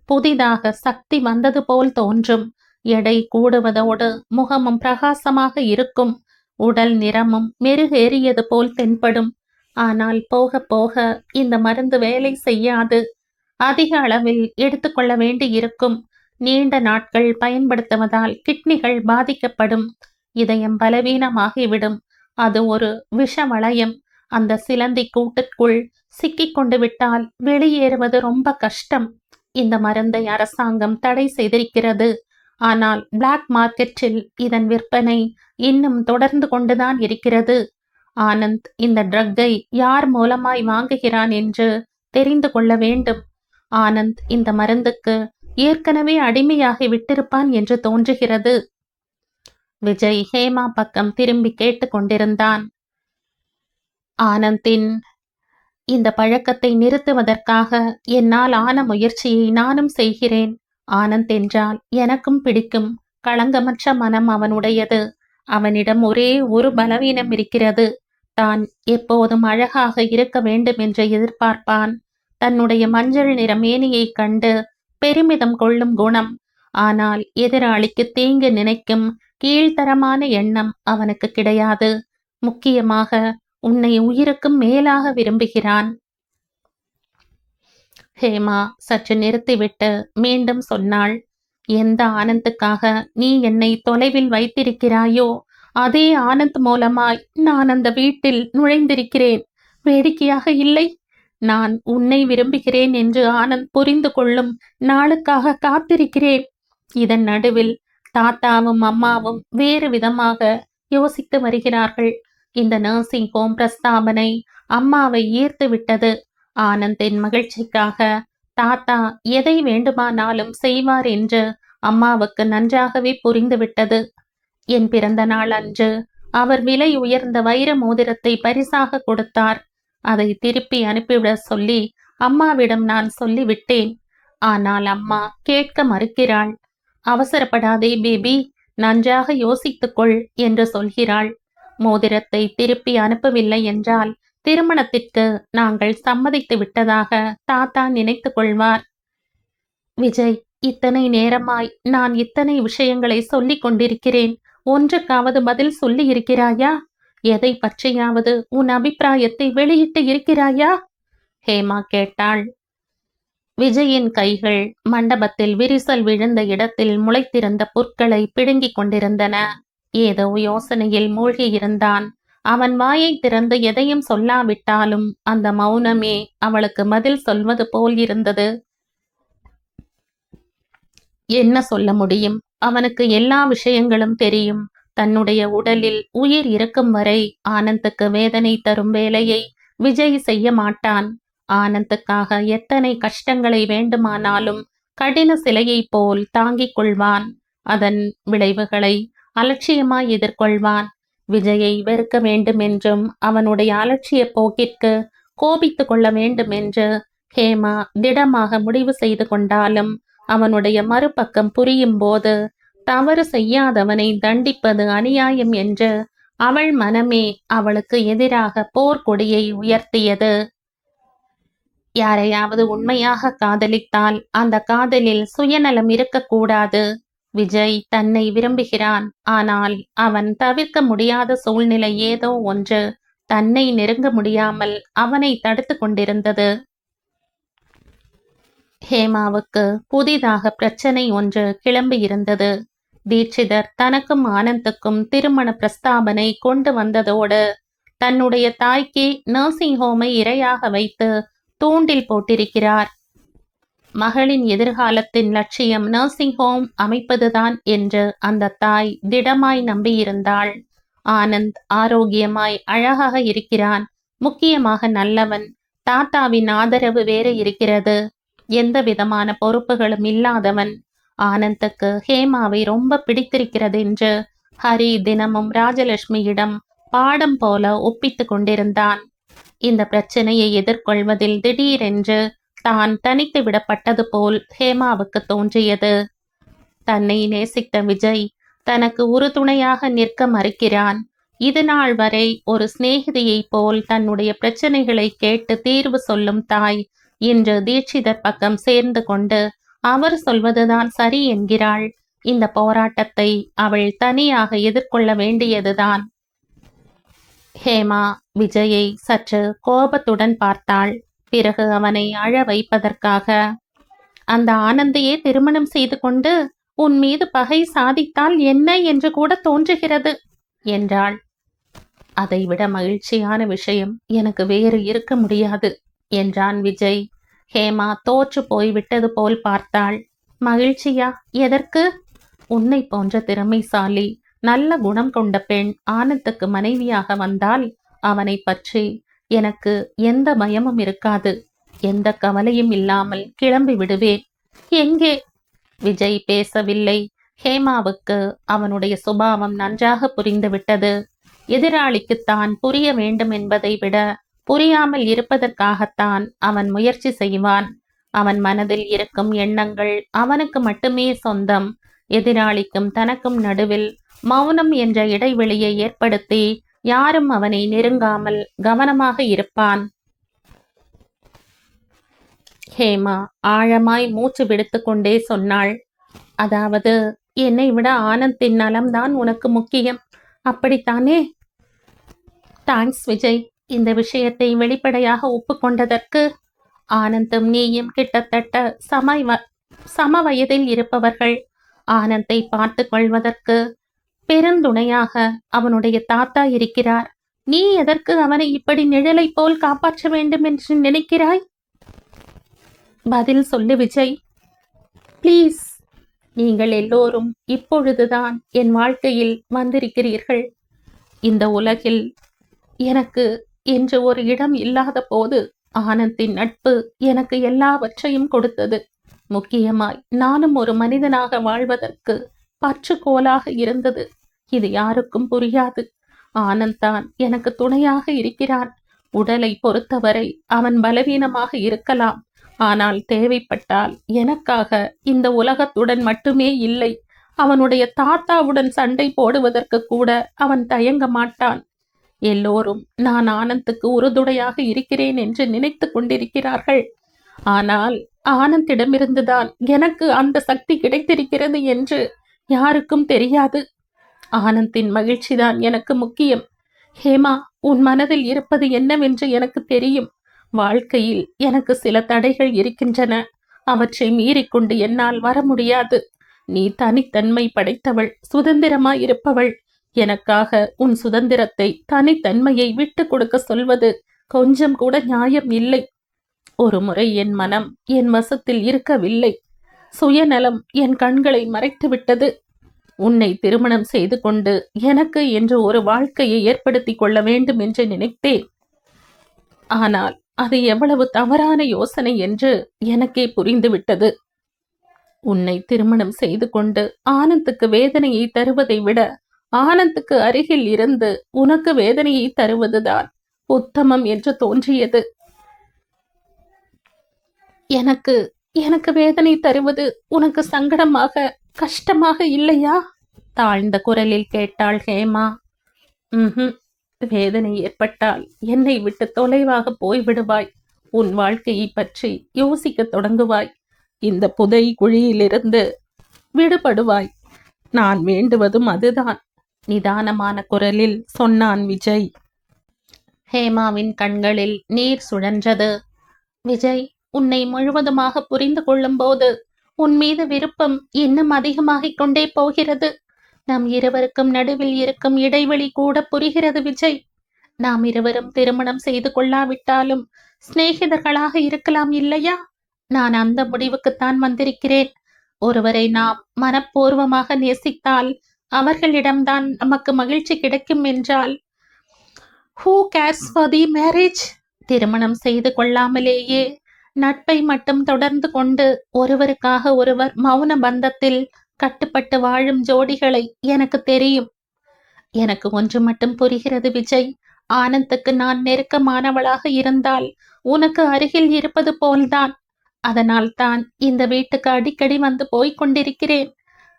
S1: புதிதாக சக்தி வந்தது போல் தோன்றும். எடை கூடுவதோடு முகமும் பிரகாசமாக இருக்கும். உடல் நிறமும் மெருகேறியது போல் தென்படும். ஆனால் போக போக இந்த மருந்து வேலை செய்யாது. அதிக அளவில் எடுத்துக்கொள்ள வேண்டி இருக்கும். நீண்ட நாட்கள் பயன்படுத்துவதால் கிட்னிகள் பாதிக்கப்படும். இதயம் பலவீனமாகிவிடும். அது ஒரு விஷ வளையம். அந்த சிலந்தி கூட்டுக்குள் சிக்கிக்கொண்டு விட்டால் வெளியேறுவது ரொம்ப கஷ்டம். இந்த மருந்தை அரசாங்கம் தடை செய்திருக்கிறது. ஆனால் பிளாக் மார்க்கெட்டில் இதன் விற்பனை இன்னும் தொடர்ந்து கொண்டுதான் இருக்கிறது. ஆனந்த் இந்த ட்ரக்கை யார் மூலமாய் வாங்குகிறான் என்று தெரிந்து கொள்ள வேண்டும். ஆனந்த் இந்த மருந்துக்கு ஏற்கனவே அடிமையாகி விட்டிருப்பான் என்று தோன்றுகிறது. விஜய் ஹேமா பக்கம் திரும்பி கேட்டுக்கொண்டிருந்தான். ஆனந்தின் இந்த பழக்கத்தை நிறுத்துவதற்காக என்னால் ஆன முயற்சியை நானும் செய்கிறேன். ஆனந்த் என்றால் எனக்கும் பிடிக்கும். களங்கமற்ற மனம் அவனுடையது. அவனிடம் ஒரே ஒரு பலவீனம் இருக்கிறது. தான் எப்போதும் அழகாக இருக்க வேண்டும் என்று எதிர்பார்ப்பான். தன்னுடைய மஞ்சள் நிற மேனியை கண்டு பெருமிதம் கொள்ளும் குணம். ஆனால் எதிராளிக்கு தீங்கு நினைக்கும் கீழ்த்தரமான எண்ணம் அவனுக்கு கிடையாது. முக்கியமாக உன்னை உயிருக்கும் மேலாக விரும்புகிறான். ஹேமா சற்று நிறுத்திவிட்டு மீண்டும் சொன்னாள். எந்த ஆனந்துக்காக நீ என்னை தொலைவில் வைத்திருக்கிறாயோ அதே ஆனந்த் மூலமாய் நான் அந்த வீட்டில் நுழைந்திருக்கிறேன். வேடிக்கையாக இல்லை? நான் உன்னை விரும்புகிறேன் என்று ஆனந்த் புரிந்து கொள்ளும் நாளுக்காக காத்திருக்கிறேன். இதன் நடுவில் தாத்தாவும் அம்மாவும் வேறு விதமாக யோசித்து வருகிறார்கள். இந்த நர்சிங் ஹோம் பிரஸ்தாபனை அம்மாவை ஈர்த்து விட்டது. ஆனந்தின் மகிழ்ச்சிக்காக தாத்தா எதை வேண்டுமானாலும் செய்வார் என்று அம்மாவுக்கு நன்றாகவே புரிந்துவிட்டது. என் பிறந்த நாள் அன்று அவர் விலை உயர்ந்த வைர மோதிரத்தை பரிசாக கொடுத்தார். அதை திருப்பி அனுப்பிவிட சொல்லி அம்மாவிடம் நான் சொல்லிவிட்டேன். ஆனால் அம்மா கேட்க மறுக்கிறாள். அவசரப்படாதே பேபி, நன்றாக யோசித்துக்கொள் என்று சொல்கிறாள். மோதிரத்தை திருப்பி அனுப்பவில்லை என்றால் திருமணத்திற்கு நாங்கள் சம்மதித்து விட்டதாக தாத்தா நினைத்து கொள்வார். விஜய், இத்தனை நேரமாய் நான் இத்தனை விஷயங்களை சொல்லிக் கொண்டிருக்கிறேன். ஒன்றுக்காவது பதில் சொல்லி இருக்கிறாயா? எதை பற்றியாவது உன் அபிப்பிராயத்தை வெளியிட்டு இருக்கிறாயா? ஹேமா கேட்டாள். விஜயின் கைகள் மண்டபத்தில் விரிசல் விழுந்த இடத்தில் முளைத்திருந்த புற்களை பிடுங்கிக் கொண்டிருந்தன. ஏதோ யோசனையில் மூழ்கியிருந்தான். அவன் வாயை திறந்து எதையும் சொல்லாவிட்டாலும் அந்த மௌனமே அவளுக்கு பதில் சொல்வது போல் இருந்தது. என்ன சொல்ல முடியும்? அவனுக்கு எல்லா விஷயங்களும் தெரியும். தன்னுடைய உடலில் உயிர் இருக்கும் வரை ஆனந்துக்கு வேதனை தரும் வேலையை விஜய் செய்ய மாட்டான். ஆனந்துக்காக எத்தனை கஷ்டங்களை வேண்டுமானாலும் கடின சிலையை போல் தாங்கிக் கொள்வான். அதன் விளைவுகளை அலட்சியமாய் எதிர்கொள்வான். விஜயை வெறுக்க வேண்டுமென்றும் அவனுடைய அலட்சிய போக்கிற்கு கோபித்து கொள்ள வேண்டுமென்று ஹேமா திடமாக முடிவு செய்து கொண்டாலும் அவனுடைய மறுபக்கம் புரியும் போது தவறு செய்யாதவனை தண்டிப்பது அநியாயம் என்று அவள் மனமே அவளுக்கு எதிராக போர்க்கொடியை உயர்த்தியது. யாரையாவது உண்மையாக காதலித்தால் அந்த காதலில் சுயநலம் இருக்கக்கூடாது. விஜய் தன்னை விரும்புகிறான். ஆனால் அவன் தவிர்க்க முடியாத சூழ்நிலை ஏதோ ஒன்று தன்னை நெருங்க முடியாமல் அவனை தடுத்து கொண்டிருந்தது. ஹேமாவுக்கு புதிதாக பிரச்சனை ஒன்று கிளம்பியிருந்தது. தீட்சிதர் தனக்கும் ஆனந்துக்கும் திருமண பிரஸ்தாபனை கொண்டு வந்ததோடு தன்னுடைய தாய்க்கு நர்சிங் ஹோமை இரையாக வைத்து தூண்டில் போட்டிருக்கிறார். மகளின் எதிர்காலத்தின் லட்சியம் நர்சிங் ஹோம் அமைப்பதுதான் என்று அந்த தாய் திடமாய் நம்பியிருந்தாள். ஆனந்த் ஆரோக்கியமாய் அழகாக இருக்கிறான். முக்கியமாக நல்லவன். தாத்தாவின் ஆதரவு வேறு இருக்கிறது. எந்த விதமான பொறுப்புகளும் இல்லாதவன். ஆனந்துக்கு ஹேமாவை ரொம்ப பிடித்திருக்கிறது என்று ஹரி தினமும் ராஜலட்சுமியிடம் பாடம் போல ஒப்பித்து கொண்டிருந்தான். இந்த பிரச்சனையை எதிர்கொள்வதில் திடீரென்று தான் தனித்து விடப்பட்டது போல் ஹேமாவுக்கு தோன்றியது. தன்னை நேசித்த விஜய் தனக்கு உறுதுணையாக நிற்க மறுக்கிறான். இது நாள் வரை ஒரு சிநேகிதியை போல் தன்னுடைய பிரச்சனைகளை கேட்டு தீர்வு சொல்லும் தாய் இன்று தீட்சிதர் பக்கம் சேர்ந்து கொண்டு அவர் சொல்வதுதான் சரி என்கிறாள். இந்த போராட்டத்தை அவள் தனியாக எதிர்கொள்ள வேண்டியதுதான். ஹேமா விஜயை சற்று கோபத்துடன் பார்த்தாள். பிறகு அவனை அழ வைப்பதற்காக, அந்த ஆனந்தையே திருமணம் செய்து கொண்டு உன் மீது பகை சாதித்தால் என்ன என்று கூட தோன்றுகிறது என்றாள். அதைவிட மகிழ்ச்சியான விஷயம் எனக்கு வேறு இருக்க முடியாது என்றான் விஜய். ஹேமா தோற்று போய்விட்டது போல் பார்த்தாள். மகிழ்ச்சியா? எதற்கு? உன்னை போன்ற திறமைசாலி நல்ல குணம் கொண்ட பெண் ஆனந்துக்கு மனைவியாக வந்தால் அவனை பற்றி எனக்கு எந்த பயமும் இருக்காது. எந்த கவலையும் இல்லாமல் கிளம்பி விடுவேன். எங்கே? விஜய் பேசவில்லை. ஹேமாவுக்கு அவனுடைய சுபாவம் நன்றாக புரிந்துவிட்டது. எதிராளிக்கு தான் புரிய வேண்டும் என்பதை விட புரியாமல் இருப்பதற்காகத்தான் அவன் முயற்சி செய்வான். அவன் மனதில் இருக்கும் எண்ணங்கள் அவனுக்கு மட்டுமே சொந்தம். எதிராளிக்கும் தனக்கும் நடுவில் மௌனம் என்ற இடைவெளியை ஏற்படுத்தி யாரும் அவனை நெருங்காமல் கவனமாக இருப்பான். ஹேமா ஆழமாய் மூச்சு விடுத்து கொண்டே சொன்னாள். அதாவது என்னை விட ஆனந்தின் நலம்தான் உனக்கு முக்கியம், அப்படித்தானே? தேங்க்ஸ் விஜய், இந்த விஷயத்தை வெளிப்படையாக ஒப்புக்கொண்டதற்கு. ஆனந்தும் நீயும் கிட்டத்தட்ட சம வயதில் இருப்பவர்கள். ஆனந்தை பார்த்து கொள்வதற்கு பெருந்துணையாக அவனுடைய தாத்தா இருக்கிறார். நீ எதற்கு அவனை இப்படி நிழலை போல் காப்பாற்ற வேண்டும் என்று நினைக்கிறாய்? பதில் சொல்லு விஜய், ப்ளீஸ். நீங்கள் எல்லோரும் இப்பொழுதுதான் என் வாழ்க்கையில் வந்திருக்கிறீர்கள். இந்த உலகில் எனக்கு என்று ஒரு இடம் இல்லாத போது ஆனந்தின் நட்பு எனக்கு எல்லாவற்றையும் கொடுத்தது. முக்கியமாய் நானும் ஒரு மனிதனாக வாழ்வதற்கு பற்றுக்கோலாக இருந்தது. இது யாருக்கும் புரியாது. ஆனந்த் தான் எனக்கு துணையாக இருக்கிறான். உடலை பொறுத்தவரை அவன் பலவீனமாக இருக்கலாம். ஆனால் தேவைப்பட்டால் எனக்காக இந்த உலகத்துடன் மட்டுமே இல்லை, அவனுடைய தாத்தாவுடன் சண்டை போடுவதற்கு கூட அவன் தயங்க மாட்டான். எல்லோரும் நான் ஆனந்துக்கு உறுதுணையாக இருக்கிறேன் என்று நினைத்து கொண்டிருக்கிறார்கள். ஆனால் ஆனந்திடமிருந்துதான் எனக்கு அந்த சக்தி கிடைத்திருக்கிறது என்று யாருக்கும் தெரியாது. ஆனந்தின் மகிழ்ச்சிதான் எனக்கு முக்கியம். ஹேமா, உன் மனதில் இருப்பது என்னவென்று எனக்கு தெரியும். வாழ்க்கையில் எனக்கு சில தடைகள் இருக்கின்றன. அவற்றை மீறிக்கொண்டு என்னால் வர முடியாது. நீ தனித்தன்மை படைத்தவள், சுதந்திரமாய் இருப்பவள். எனக்காக உன் சுதந்திரத்தை, தனித்தன்மையை விட்டு கொடுக்க சொல்வது கொஞ்சம் கூட நியாயம் இல்லை. ஒரு முறை என் மனம் என் வசத்தில் இருக்கவில்லை. சுயநலம் என் கண்களை மறைத்துவிட்டது. உன்னை திருமணம் செய்து கொண்டு எனக்கு என்று ஒரு வாழ்க்கையை ஏற்படுத்தி கொள்ள வேண்டும் என்று நினைத்தேன். ஆனால் அது எவ்வளவு தவறான யோசனை என்று எனக்கே புரிந்துவிட்டது. உன்னை திருமணம் செய்து கொண்டு ஆனந்துக்கு வேதனையை தருவதை விட ஆனந்துக்கு அருகில் இருந்து உனக்கு வேதனையை தருவதுதான் உத்தமம் என்று தோன்றியது. எனக்கு எனக்கு வேதனை தருவது உனக்கு சங்கடமாக, கஷ்டமாக இல்லையா? தாழ்ந்த குரலில் கேட்டாள் ஹேமா. வேதனை ஏற்பட்டால் என்னை விட்டு தொலைவாக போய்விடுவாய். உன் வாழ்க்கையை பற்றி யோசிக்க தொடங்குவாய். இந்த புதை குழியிலிருந்து விடுபடுவாய். நான் வேண்டுவதும் அதுதான், நிதானமான குரலில் சொன்னான் விஜய். ஹேமாவின் கண்களில் நீர் சுழன்றது. விஜய், உன்னை முழுவதுமாக புரிந்து கொள்ளும் போது உன் மீது விருப்பம் இன்னும் அதிகமாகிக் கொண்டே போகிறது. நம் இருவருக்கும் நடுவில் இருக்கும் இடைவெளி கூட புரிகிறது விஜய். நாம் இருவரும் திருமணம் செய்து கொள்ளாவிட்டாலும் சிநேகிதர்களாக இருக்கலாம் இல்லையா? நான் அந்த முடிவுக்குத்தான் வந்திருக்கிறேன். ஒருவரை நாம் மனப்பூர்வமாக நேசித்தால் அவர்களிடம்தான் நமக்கு மகிழ்ச்சி கிடைக்கும் என்றால் who cares for the marriage? திருமணம் செய்து கொள்ளாமலேயே நட்பை மட்டும் தொடர்ந்து கொண்டு ஒருவருக்காக ஒருவர் மௌன பந்தத்தில் கட்டுப்பட்டு வாழும் ஜோடிகளை எனக்கு தெரியும். எனக்கு ஒன்று மட்டும் புரிகிறது விஜய். ஆனந்துக்கு நான் நெருக்கமானவளாக இருந்தால் உனக்கு அருகில் இருப்பது போல்தான். அதனால் தான் இந்த வீட்டுக்கு அடிக்கடி வந்து போய்க் கொண்டிருக்கிறேன்.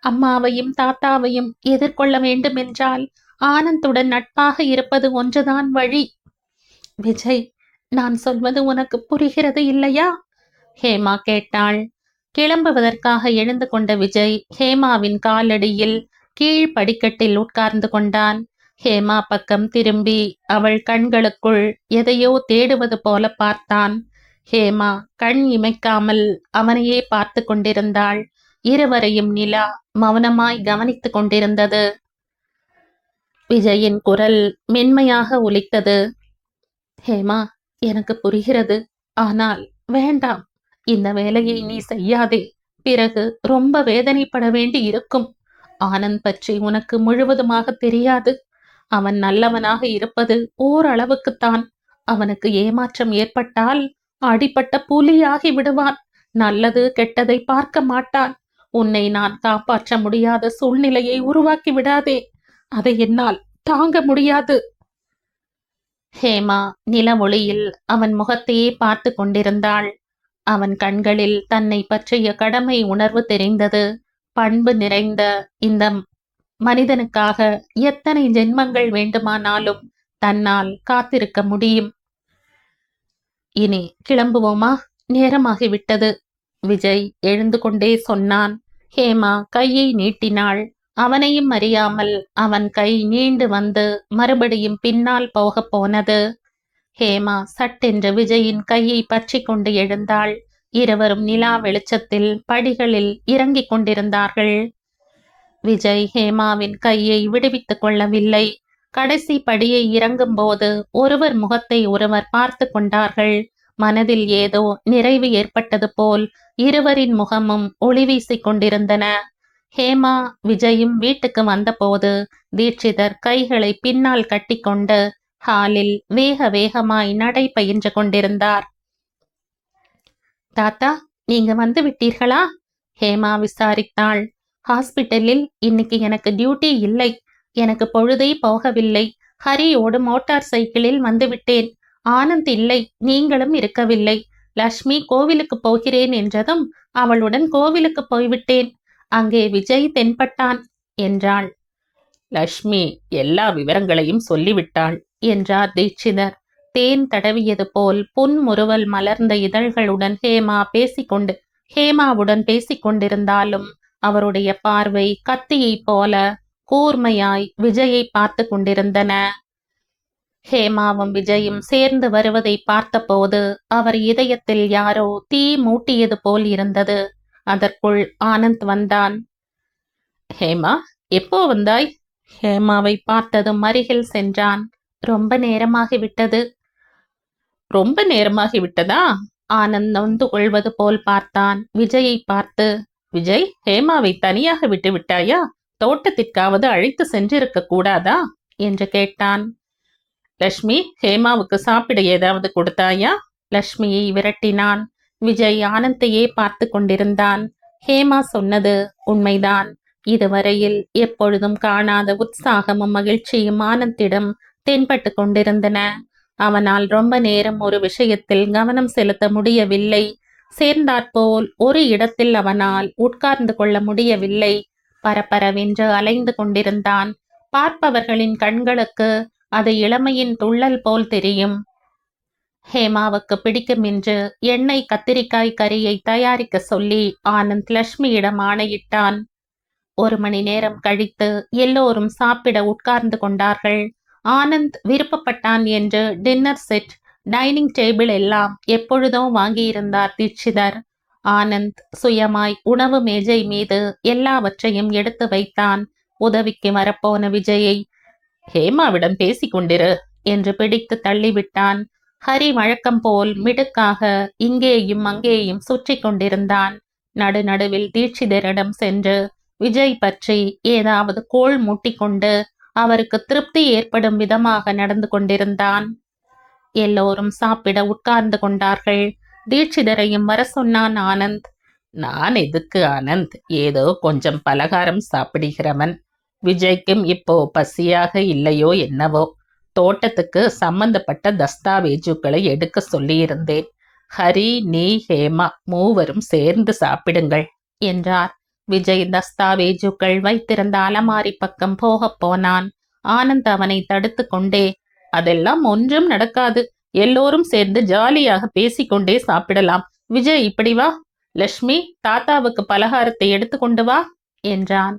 S1: அம்மாவையும் தாத்தாவையும் எதிர்கொள்ள வேண்டும் என்றால் ஆனந்துடன் நட்பாக இருப்பது ஒன்றுதான் வழி. விஜய், நான் சொல்வது உனக்கு புரிகிறது இல்லையா? ஹேமா கேட்டாள். கிளம்புவதற்காக எழுந்து கொண்ட விஜய் ஹேமாவின் காலடியில் கீழ் படிக்கட்டில் உட்கார்ந்து கொண்டான். ஹேமா பக்கம் திரும்பி அவள் கண்களுக்குள் எதையோ தேடுவது போல பார்த்தான். ஹேமா கண் இமைக்காமல் அவனையே பார்த்து கொண்டிருந்தாள். இருவரையும் நிலா மௌனமாய் கவனித்துக் கொண்டிருந்தது. விஜயின் குரல் மென்மையாக ஒலித்தது. ஹேமா, எனக்கு புரிகிறது. ஆனால் வேண்டாம், இந்த வேலையை நீ செய்யாதே. பிறகு ரொம்ப வேதனைப்பட வேண்டி இருக்கும். ஆனந்த் பற்றி உனக்கு முழுவதுமாக தெரியாது. அவன் நல்லவனாக இருப்பது ஓரளவுக்குத்தான். அவனுக்கு ஏமாற்றம் ஏற்பட்டால் அடிப்பட்ட புலியாகி விடுவான். நல்லது கெட்டதை பார்க்க மாட்டான். உன்னை நான் காப்பாற்ற முடியாத சூழ்நிலையை உருவாக்கி விடாதே. அதை என்னால் தாங்க முடியாது. ஹேமா நில ஒளியில் அவன் முகத்தையே பார்த்து கொண்டிருந்தாள். அவன் கண்களில் தன்னை பற்றிய கடமை உணர்வு தெரிந்தது. பண்பு நிறைந்த இந்த மனிதனுக்காக எத்தனை ஜென்மங்கள் வேண்டுமானாலும் தன்னால் காத்திருக்க முடியும். இனி கிளம்புவோமா? நேரமாகிவிட்டது. விஜய் எழுந்து கொண்டே சொன்னான். ஹேமா கையை நீட்டினாள். அவனையும் அறியாமல் அவன் கை நீண்டு வந்து மறுபடியும் பின்னால் போக போனது. ஹேமா சட்டென்று விஜயின் கையை பற்றி கொண்டு எழுந்தாள். இருவரும் நிலா வெளிச்சத்தில் படிகளில் இறங்கிக் கொண்டிருந்தார்கள். விஜய் ஹேமாவின் கையை விடுவித்துக் கொள்ளவில்லை. கடைசி படியை இறங்கும் போது ஒருவர் முகத்தை ஒருவர் பார்த்து கொண்டார்கள். மனதில் ஏதோ நிறைவு ஏற்பட்டது போல் இருவரின் முகமும் ஒளி வீசிக் கொண்டிருந்தன. ஹேமா விஜயும் வீட்டுக்கு வந்தபோது தீட்சிதர் கைகளை பின்னால் கட்டிக்கொண்டு ஹாலில் வேக வேகமாய் நடை பயின்று கொண்டிருந்தார். தாத்தா, நீங்க வந்து விட்டீர்களா? ஹேமா விசாரித்தாள். ஹாஸ்பிட்டலில் இன்னைக்கு எனக்கு டியூட்டி இல்லை. எனக்கு பொழுதே போகவில்லை. ஹரியோடு மோட்டார் சைக்கிளில் வந்துவிட்டேன். ஆனந்த் இல்லை, நீங்களும் இருக்கவில்லை. லக்ஷ்மி கோவிலுக்கு போகிறேன் என்றதும் அவளுடன் கோவிலுக்கு போய்விட்டேன். அங்கே விஜய் தென்பட்டான் என்றாள். லக்ஷ்மி எல்லா விவரங்களையும் சொல்லிவிட்டாள் என்றார் தீட்சிதர். தேன் தடவியது போல் புன்முறுவல் மலர்ந்த இதழ்களுடன் ஹேமாவுடன் பேசிக்கொண்டிருந்தாலும் அவருடைய பார்வை கத்தியைப் போல கூர்மையாய் விஜயை பார்த்து கொண்டிருந்தன. ஹேமாவும் விஜயும் சேர்ந்து வருவதை பார்த்தபோது அவர் இதயத்தில் யாரோ தீ மூட்டியது போல் இருந்தது. அதற்குள் ஆனந்த் வந்தான். ஹேமா, எப்போ வந்தாய்? ஹேமாவை பார்த்ததும் அருகில் சென்றான். ரொம்ப நேரமாகிவிட்டது. ரொம்ப நேரமாகிவிட்டதா? ஆனந்த் நொந்து கொள்வது போல் பார்த்தான் விஜயை பார்த்து. விஜய், ஹேமாவை தனியாக விட்டு விட்டாயா? தோட்டத்திற்காவது அழைத்து சென்றிருக்க கூடாதா என்று கேட்டான். லக்ஷ்மி, ஹேமாவுக்கு சாப்பிட ஏதாவது கொடுத்தாயா? லக்ஷ்மியை விரட்டினான். விஜய் ஆனந்தையே பார்த்து கொண்டிருந்தான். ஹேமா சொன்னது உண்மைதான். இதுவரையில் எப்பொழுதும் காணாத உற்சாகமும் மகிழ்ச்சியும் ஆனந்திடம் தென்பட்டு கொண்டிருந்தன. அவனால் ரொம்ப நேரம் ஒரு விஷயத்தில் கவனம் செலுத்த முடியவில்லை. சேர்ந்தாற்போல் ஒரு இடத்தில் அவனால் உட்கார்ந்து கொள்ள முடியவில்லை. பரபரவென்று அலைந்து கொண்டிருந்தான். பார்ப்பவர்களின் கண்களுக்கு அது இளமையின் துள்ளல் போல் தெரியும். ஹேமாவுக்கு பிடிக்கும் என்று எண்ணெய் கத்திரிக்காய் கறியை தயாரிக்க சொல்லி ஆனந்த் லக்ஷ்மியிடம் ஆணையிட்டான். 1 மணி நேரம் கழித்து எல்லோரும் சாப்பிட உட்கார்ந்து கொண்டார்கள். ஆனந்த் விருப்பப்பட்டான் என்று டின்னர் செட், டைனிங் டேபிள் எல்லாம் எப்பொழுதோ வாங்கியிருந்தார் தீட்சிதர். ஆனந்த் சுயமாய் உணவு மேஜை மீது எல்லாவற்றையும் எடுத்து வைத்தான். உதவிக்கு வரப்போன விஜயை ஹேமாவிடம் பேசிக்கொண்டிரு என்று பிடித்து தள்ளிவிட்டான். ஹரி வழக்கம் போல் மிடுக்காக இங்கேயும் அங்கேயும் சுற்றி கொண்டிருந்தான். நடுநடுவில் தீட்சிதரிடம் சென்று விஜய் பற்றி ஏதாவது கோள் மூட்டிக்கொண்டு அவருக்கு திருப்தி ஏற்படும் விதமாக நடந்து கொண்டிருந்தான். எல்லோரும் சாப்பிட உட்கார்ந்து கொண்டார்கள். தீட்சிதரையும் வர சொன்னான் ஆனந்த். நான் எதுக்கு ஆனந்த், ஏதோ கொஞ்சம் பலகாரம் சாப்பிடுகிறவன். விஜய்க்கும் இப்போ பசியாக இல்லையோ என்னவோ. தோட்டத்துக்கு சம்பந்தப்பட்ட தஸ்தாவேஜுக்களை எடுக்க சொல்லியிருந்தேன். ஹரி, நீ, ஹேமா மூவரும் சேர்ந்து சாப்பிடுங்கள் என்றார். விஜய் தஸ்தாவேஜுக்கள் வைத்திருந்த அலமாரி பக்கம் போகப் போனான். ஆனந்த் அவனை தடுத்து கொண்டே, அதெல்லாம் ஒன்றும் நடக்காது. எல்லோரும் சேர்ந்து ஜாலியாக பேசிக்கொண்டே சாப்பிடலாம். விஜய், இப்படி வா. லக்ஷ்மி, தாத்தாவுக்கு பலகாரத்தை எடுத்து கொண்டு வா என்றான்.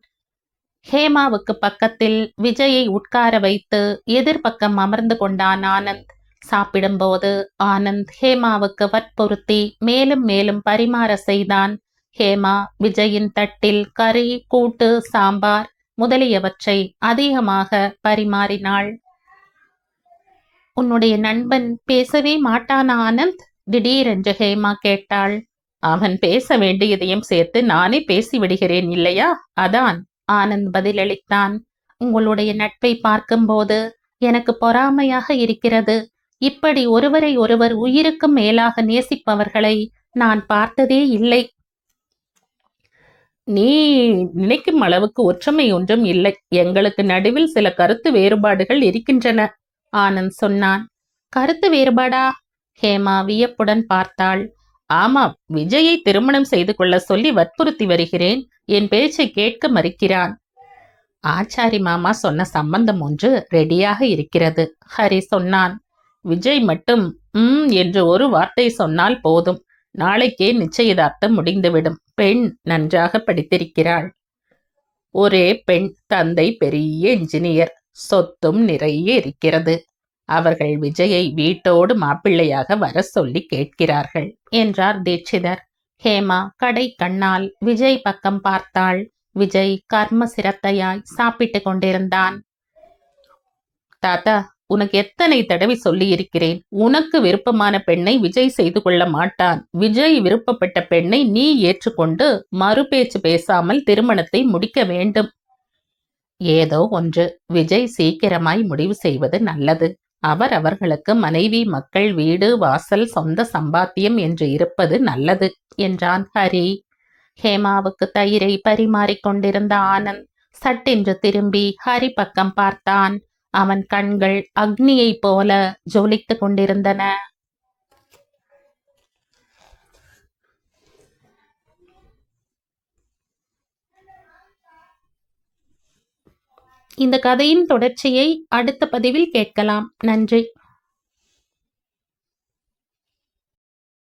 S1: ஹேமாவுக்கு பக்கத்தில் விஜயை உட்கார வைத்து எதிர்பக்கம் அமர்ந்து கொண்டான் ஆனந்த். சாப்பிடும்போது ஆனந்த் ஹேமாவுக்கு வற்புறுத்தி மேலும் மேலும் பரிமாற செய்தான். ஹேமா விஜயின் தட்டில் கறி, கூட்டு, சாம்பார் முதலியவற்றை அதிகமாக பரிமாறினாள். உன்னுடைய நண்பன் பேசவே மாட்டானா ஆனந்த்? திடீரென்று ஹேமா கேட்டாள். அவன் பேச வேண்டியதையும் சேர்த்து நானே பேசிவிடுகிறேன் இல்லையா? அதான் ஆனந்த் பதிலளித்தான். உங்களுடைய நட்பை பார்க்கும்போது எனக்கு பொறாமையாக இருக்கிறது. இப்படி ஒருவரை ஒருவர் உயிருக்கும் மேலாக நேசிப்பவர்களை நான் பார்த்ததே இல்லை. நீ நினைக்கும் அளவுக்கு ஒற்றுமை ஒன்றும் இல்லை. எங்களுக்கு நடுவில் சில கருத்து வேறுபாடுகள் இருக்கின்றன, ஆனந்த் சொன்னான். கருத்து வேறுபாடா? ஹேமா வியப்புடன் பார்த்தாள். ஆமாம், விஜயை திருமணம் செய்து கொள்ள சொல்லி வற்புறுத்தி வருகிறேன். என் பேச்சை கேட்க மறுக்கிறான். ஆச்சாரி மாமா சொன்ன சம்பந்தம் ஒன்று ரெடியாக இருக்கிறது, ஹரி சொன்னான். விஜய் மட்டும் என்று ஒரு வார்த்தை சொன்னால் போதும். நாளைக்கே நிச்சயதார்த்தம் முடிந்துவிடும். பெண் நன்றாக படித்திருக்கிறாள். ஒரே பெண், தந்தை பெரிய இன்ஜினியர், சொத்தும் நிறைய இருக்கிறது. அவர்கள் விஜயை வீட்டோடு மாப்பிள்ளையாக வர சொல்லி கேட்கிறார்கள் என்றார் தீட்சிதர். ஹேமா கடை கண்ணால் விஜய் பக்கம் பார்த்தாள். விஜய் கர்ம சிரத்தையாய் சாப்பிட்டு கொண்டிருந்தான். தாத்தா, உனக்கு எத்தனை தடவை சொல்லியிருக்கிறேன். உனக்கு விருப்பமான பெண்ணை விஜய் செய்து கொள்ள மாட்டான். விஜய் விருப்பப்பட்ட பெண்ணை நீ ஏற்றுக்கொண்டு மறுபேச்சு பேசாமல் திருமணத்தை முடிக்க வேண்டும். ஏதோ ஒன்று, விஜய் சீக்கிரமாய் முடிவு செய்வது நல்லது. அவர்களுக்கு மனைவி, மக்கள், வீடு, வாசல், சொந்த சம்பாத்தியம் என்று இருப்பது நல்லது என்றான் ஹரி. ஹேமாவுக்கு தயிரை பரிமாறிக் கொண்டிருந்த ஆனந்த் சட்டென்று திரும்பி ஹரி பக்கம் பார்த்தான். அவன் கண்கள் அக்னியைப் போல ஜொலித்துக் கொண்டிருந்தன. இந்த கதையின் தொடர்ச்சியை அடுத்த பதிவில் கேட்கலாம். நன்றி.